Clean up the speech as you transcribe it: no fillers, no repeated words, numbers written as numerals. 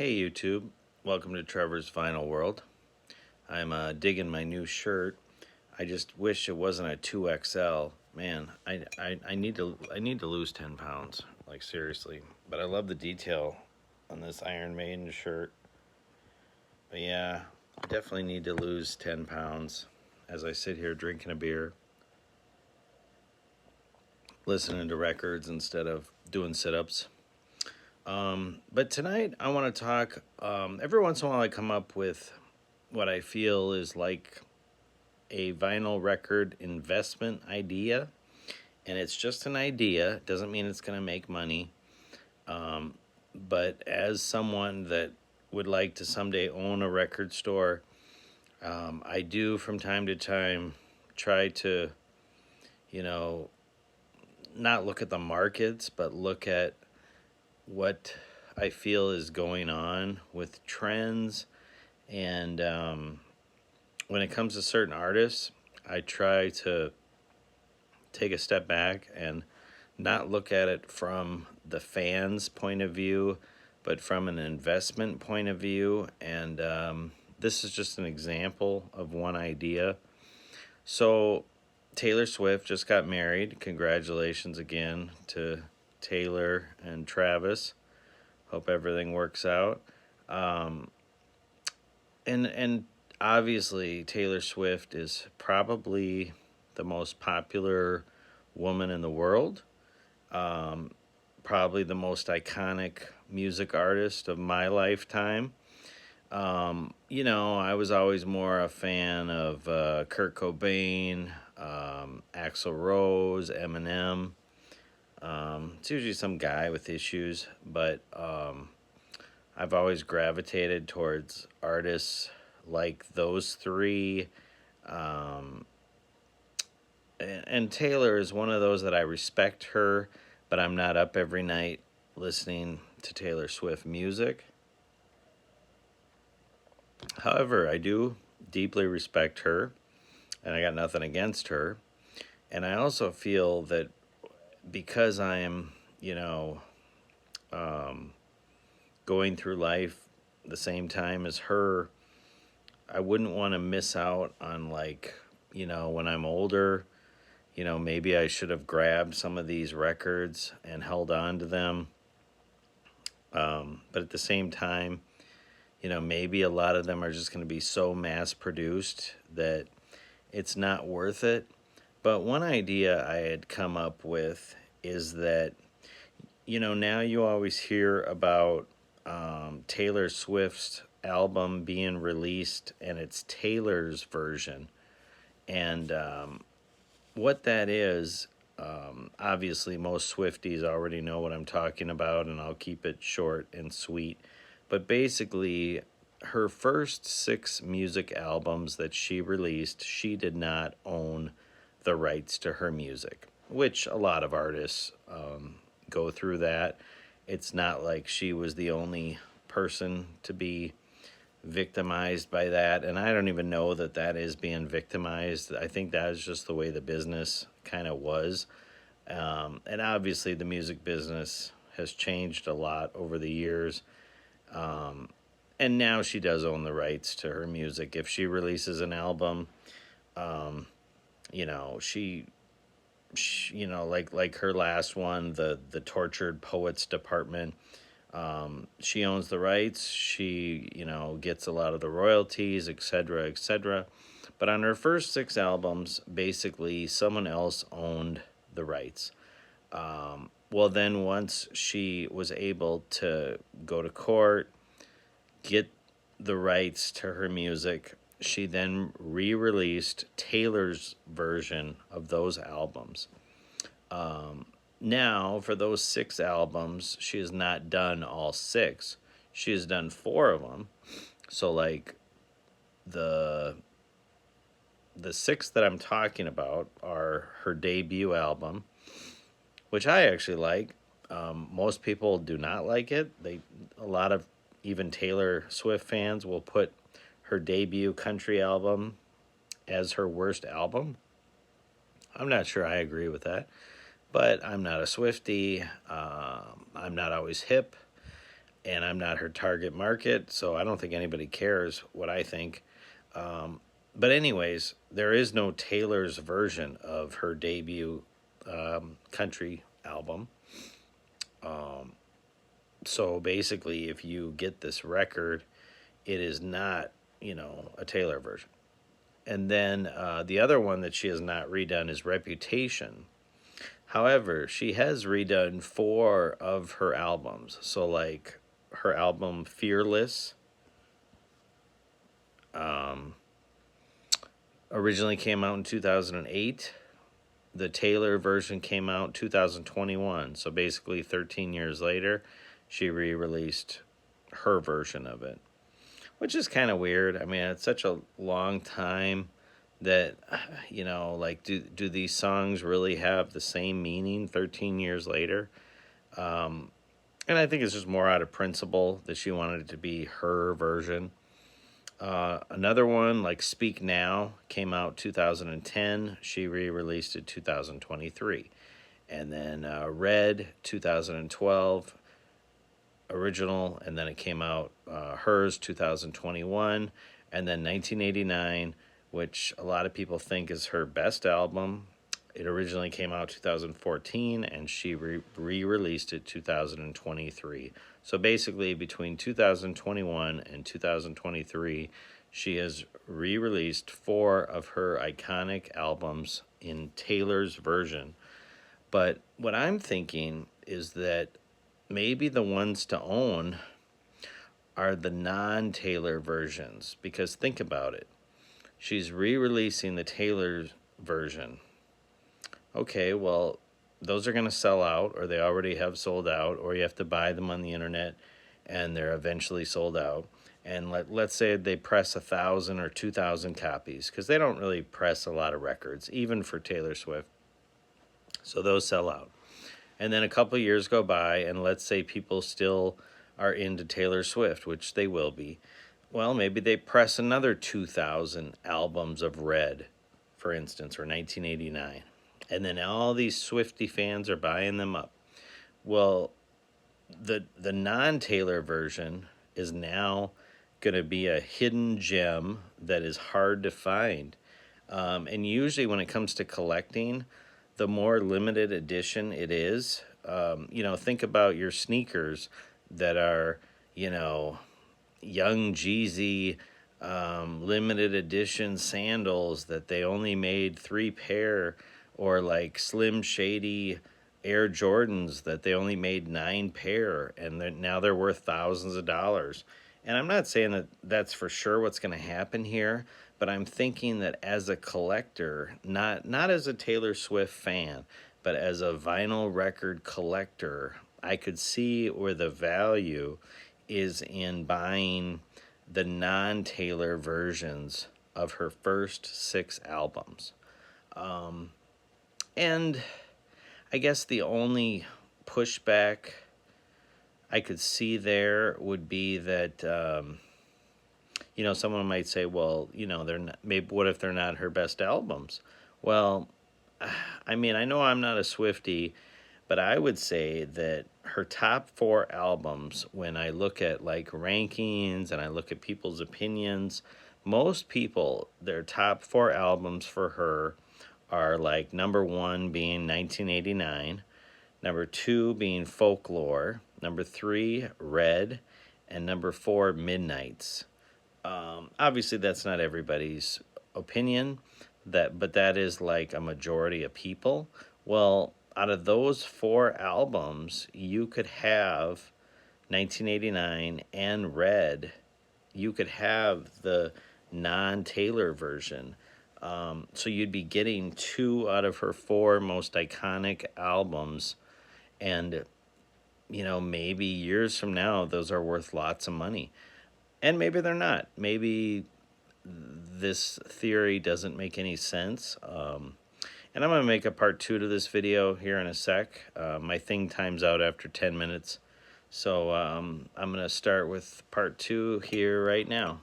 Hey YouTube, welcome to Trevor's Final World. I'm digging my new shirt. I just wish it wasn't a 2XL. Man, I need to lose 10 pounds, like seriously. But I love the detail on this Iron Maiden shirt. But yeah, definitely need to lose 10 pounds as I sit here drinking a beer, listening to records instead of doing sit-ups. But tonight I want to talk. Every once in a while I come up with what I feel is like a vinyl record investment idea, and it's just an idea. It doesn't mean it's going to make money. But as someone that would like to someday own a record store, I do from time to time try to, you know, not look at the markets, but look at what I feel is going on with trends. And when it comes to certain artists, I try to take a step back and not look at it from the fans' point of view, but from an investment point of view. And this is just an example of one idea. So, Taylor Swift just got married. Congratulations again to Taylor and Travis. Hope everything works out. And obviously Taylor Swift is probably the most popular woman in the world. Probably the most iconic music artist of my lifetime. I was always more a fan of Kurt Cobain, Axl Rose, Eminem. It's usually some guy with issues, but I've always gravitated towards artists like those three. Um, and Taylor is one of those that I respect her, but I'm not up every night listening to Taylor Swift music. However, I do deeply respect her, and I got nothing against her. And I also feel that because I am, um, going through life the same time as her, I wouldn't want to miss out on, like, when I'm older, maybe I should have grabbed some of these records and held on to them. But at the same time, maybe a lot of them are just going to be so mass produced that it's not worth it. But one idea I had come up with is that, now you always hear about Taylor Swift's album being released and it's Taylor's version. And what that is, obviously, most Swifties already know what I'm talking about, and I'll keep it short and sweet. But basically, her first 6 music albums that she released, she did not own the rights to her music, which a lot of artists go through that. It's not like she was the only person to be victimized by that, and I don't even know that that is being victimized. I think that is just the way the business kind of was. And obviously the music business has changed a lot over the years. And now she does own the rights to her music. If she releases an album, she like her last one, the Tortured Poets Department, she owns the rights. She, gets a lot of the royalties, etc., etc. But on her first 6 albums, basically someone else owned the rights. Well, then once she was able to go to court, get the rights to her music, she then re-released Taylor's version of those albums. Now, for those 6 albums, she has not done all 6. She has done 4 of them. So, like, the 6 that I'm talking about are her debut album, which I actually like. Most people do not like it. A lot of even Taylor Swift fans will put her debut country album as her worst album. I'm not sure I agree with that. But I'm not a Swiftie. I'm not always hip. and I'm not her target market, so I don't think anybody cares what I think. But anyways, there is no Taylor's version of her debut country album. So basically, if you get this record, it is not, a Taylor version. And then the other one that she has not redone is Reputation. However, she has redone 4 of her albums. So, like her album Fearless originally came out in 2008. The Taylor version came out 2021. So, basically, 13 years later, she re released her version of it, which is kind of weird. I mean, it's such a long time that, like, do these songs really have the same meaning 13 years later? And I think it's just more out of principle that she wanted it to be her version. Another one, like Speak Now, came out 2010. She re-released it 2023. And then Red, 2012, original, and then it came out hers 2021, and then 1989, which a lot of people think is her best album. It originally came out 2014, and she re-released it 2023. So basically, between 2021 and 2023, she has re-released 4 of her iconic albums in Taylor's version. But what I'm thinking is that maybe the ones to own are the non-Taylor versions, because think about it. She's re-releasing the Taylor version. Okay, well, those are going to sell out, or they already have sold out, or you have to buy them on the internet and they're eventually sold out. And let's say they press 1,000 or 2,000 copies, because they don't really press a lot of records, even for Taylor Swift. So those sell out. And then a couple years go by, and let's say people still are into Taylor Swift, which they will be. Well, maybe they press another 2,000 albums of Red, for instance, or 1989. And then all these Swiftie fans are buying them up. Well, the non-Taylor version is now going to be a hidden gem that is hard to find. And usually when it comes to collecting, the more limited edition it is, think about your sneakers that are, Young Jeezy limited edition sandals that they only made 3 pair, or like Slim Shady Air Jordans that they only made 9 pair, and now they're worth thousands of dollars. And I'm not saying that that's for sure what's going to happen here, but I'm thinking that as a collector, not as a Taylor Swift fan, but as a vinyl record collector, I could see where the value is in buying the non-Taylor versions of her first 6 albums. And I guess the only pushback I could see there would be that, someone might say, well, they're not, maybe what if they're not her best albums? Well, I mean, I know I'm not a Swiftie, but I would say that her top 4 albums, when I look at like rankings and I look at people's opinions, most people, their top 4 albums for her are like number 1 being 1989, number 2 being Folklore, number 3 Red, and number 4 Midnights. Obviously, that's not everybody's opinion, but that is like a majority of people. Well, out of those 4 albums, you could have 1989 and Red. You could have the non-Taylor version. So you'd be getting 2 out of her 4 most iconic albums. And, maybe years from now, those are worth lots of money. And maybe they're not. Maybe this theory doesn't make any sense. And I'm going to make a part 2 to this video here in a sec. My thing times out after 10 minutes. So I'm going to start with part 2 here right now.